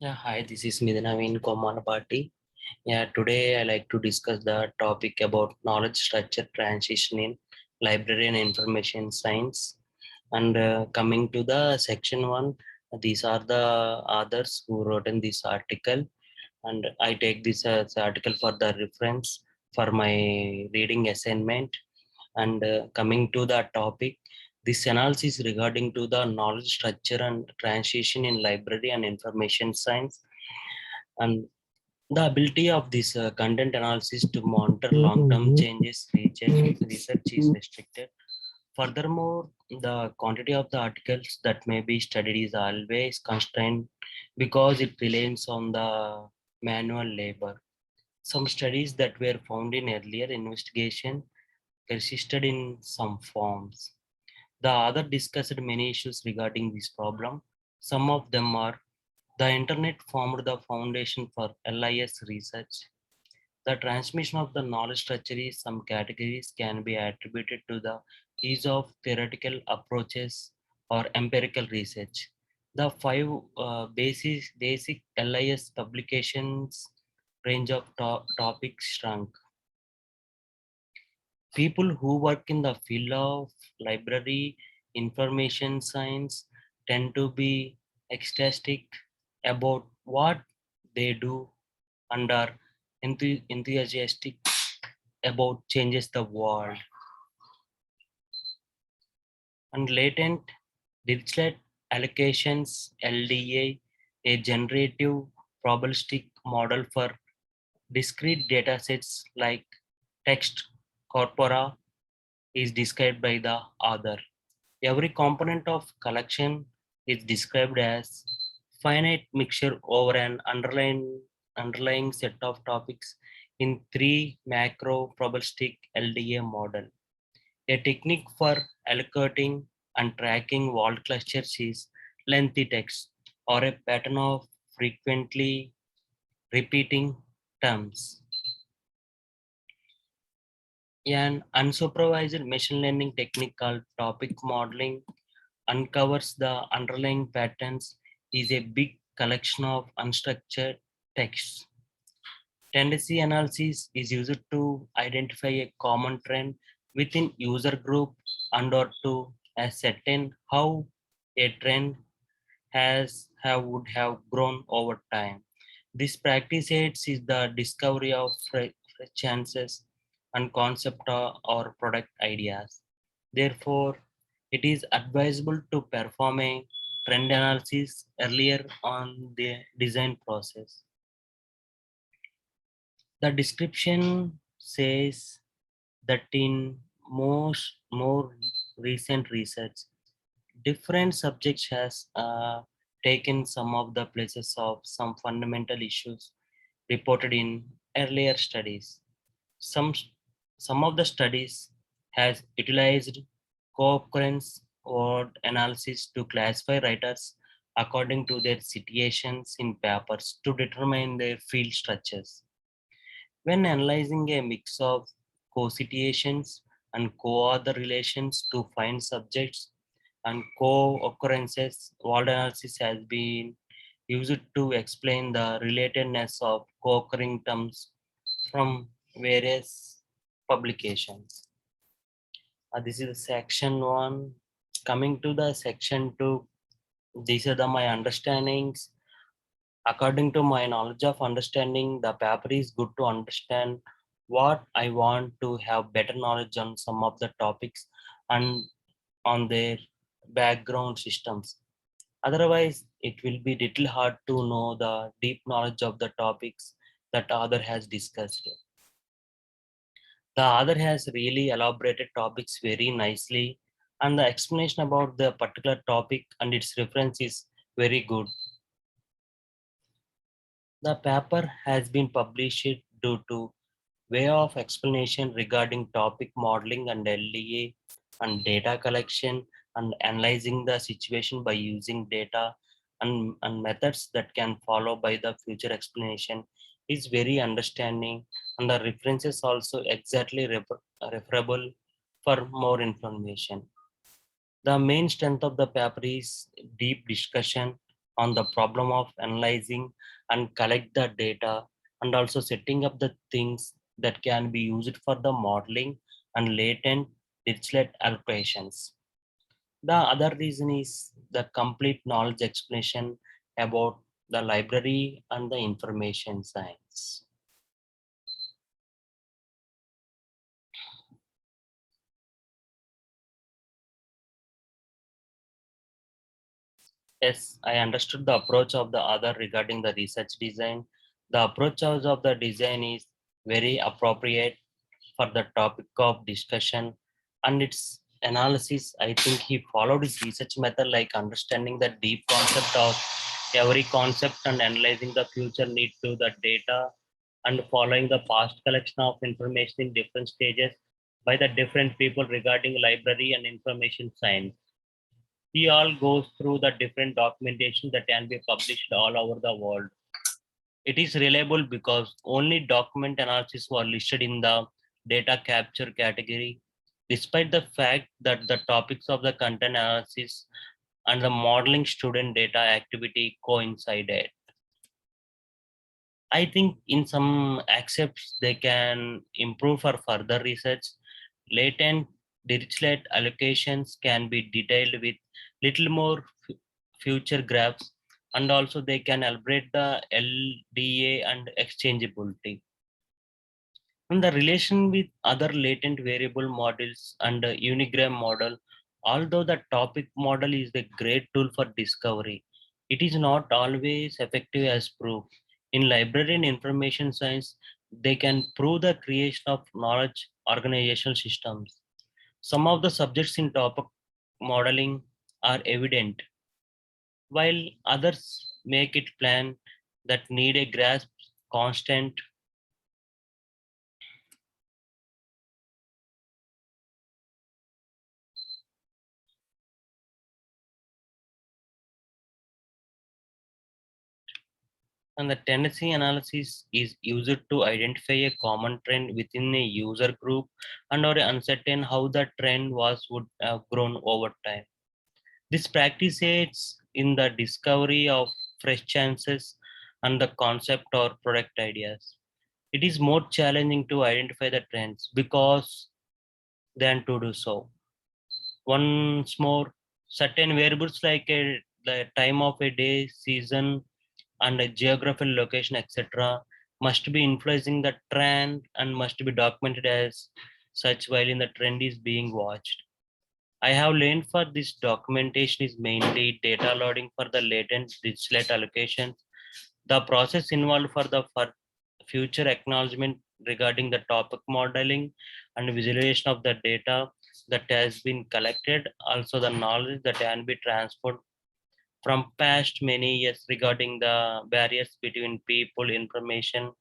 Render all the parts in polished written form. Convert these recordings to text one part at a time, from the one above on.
Yeah, hi, this is Midhi Naveen Kommalapati. Yeah, today I like to discuss the topic about knowledge structure transition in library and information science. And coming to the section one, these are the authors who wrote in this article, and I take this as article for the reference for my reading assignment. And coming to the topic, this analysis regarding to the knowledge structure and transition in library and information science, and the ability of this content analysis to monitor long-term changes research is restricted. Furthermore, the quantity of the articles that may be studied is always constrained because it relies on the manual labor. Some studies that were found in earlier investigation persisted in some forms. The author discussed many issues regarding this problem. Some of them are: the internet formed the foundation for LIS research. The transmission of the knowledge structure in some categories can be attributed to the ease of theoretical approaches or empirical research. The five basic LIS publications range of topics shrunk. People who work in the field of library information science tend to be ecstatic about what they do and are enthusiastic about changes the world. And latent Dirichlet allocations LDA, a generative probabilistic model for discrete datasets like text corpora, is described by the author. Every component of collection is described as finite mixture over an underlying set of topics in three macro probabilistic LDA model. A technique for allocating and tracking walled clusters is lengthy text or a pattern of frequently repeating terms. An unsupervised machine learning technique called topic modeling uncovers the underlying patterns is a big collection of unstructured texts. Tendency analysis is used to identify a common trend within user group and or to ascertain how a trend would have grown over time. This practice aids is the discovery of fresh chances and concept or product ideas. Therefore, it is advisable to perform a trend analysis earlier on the design process. The description says that in most more recent research, different subjects has taken some of the places of some fundamental issues reported in earlier studies. Some some of the studies has utilized co-occurrence word analysis to classify writers according to their situations in papers to determine their field structures. When analyzing a mix of co-situations and co-author relations to find subjects and co-occurrences, word analysis has been used to explain the relatedness of co-occurring terms from various publications. This is section one. Coming to the section two, these are my understandings. According to my knowledge of understanding, the paper is good to understand what I want to have better knowledge on some of the topics and on their background systems. Otherwise, it will be little hard to know the deep knowledge of the topics that author has discussed. The author has really elaborated topics very nicely, and the explanation about the particular topic and its reference is very good. The paper has been published due to way of explanation regarding topic modeling and LDA and data collection and analyzing the situation by using data and methods that can follow by the future explanation is very understanding, and the references also exactly referable for more information. The main strength of the paper is deep discussion on the problem of analyzing and collect the data, and also setting up the things that can be used for the modeling and latent digital allocations. The other reason is the complete knowledge explanation about the library and the information science. Yes, I understood the approach of the other regarding the research design. The approach of the design is very appropriate for the topic of discussion and its analysis. I think he followed his research method like understanding the deep concept of every concept and analyzing the future need to the data and following the past collection of information in different stages by the different people regarding library and information science. He all goes through the different documentation that can be published all over the world. It is reliable because only document analysis were listed in the data capture category, despite the fact that the topics of the content analysis and the modeling student data activity coincided. I think in some accepts they can improve for further research. Latent Dirichlet allocations can be detailed with little more future graphs, and also they can elaborate the LDA and exchangeability. And the relation with other latent variable models and the unigram model, although the topic model is a great tool for discovery, it is not always effective as proof. In library and information science, they can prove the creation of knowledge organizational systems. Some of the subjects in topic modeling are evident, while others make it plan that need a grasp constant. And the tendency analysis is used to identify a common trend within a user group and or uncertain how the trend was would have grown over time. This practice aids in the discovery of fresh chances and the concept or product ideas. It is more challenging to identify the trends because than to do so. Once more, certain variables like the time of a day, season, and a geographical location, etc., must be influencing the trend and must be documented as such while in the trend is being watched. I have learned for this documentation is mainly data loading for the latent digital allocations. The process involved for future acknowledgement regarding the topic modeling and visualization of the data that has been collected, also the knowledge that can be transferred from past many years regarding the barriers between people, information,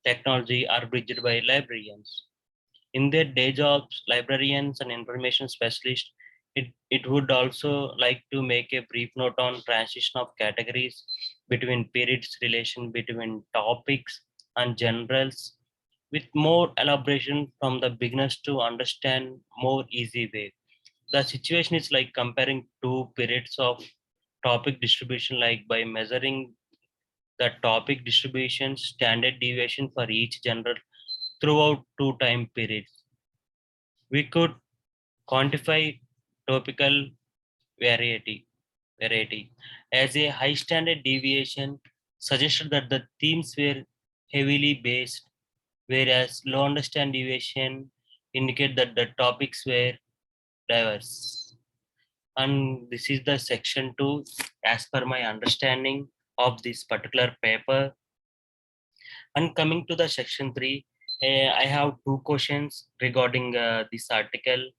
technology are bridged by librarians. In their day jobs, librarians and information specialists, it would also like to make a brief note on transition of categories between periods, relation between topics and generals, with more elaboration from the beginners to understand more easy way. The situation is like comparing two periods of topic distribution, like by measuring the topic distribution standard deviation for each general throughout two time periods. We could quantify topical variety variety as a high standard deviation suggested that the themes were heavily based, whereas low understand deviation indicate that the topics were diverse. And this is the section 2 as per my understanding of this particular paper. And coming to the section 3, I have two questions regarding this article.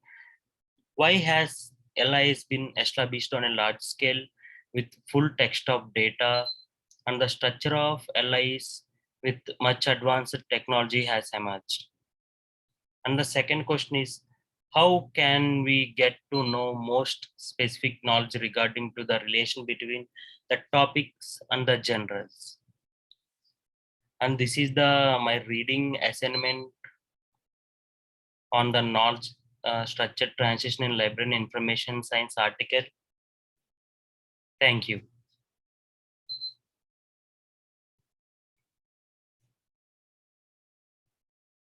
Why has LIS been established on a large scale with full text of data, and the structure of LIS with much advanced technology has emerged? And the second question is, how can we get to know most specific knowledge regarding to the relation between the topics and the genres? And this is the my reading assignment on the knowledge structured transition in library and information science article. Thank you.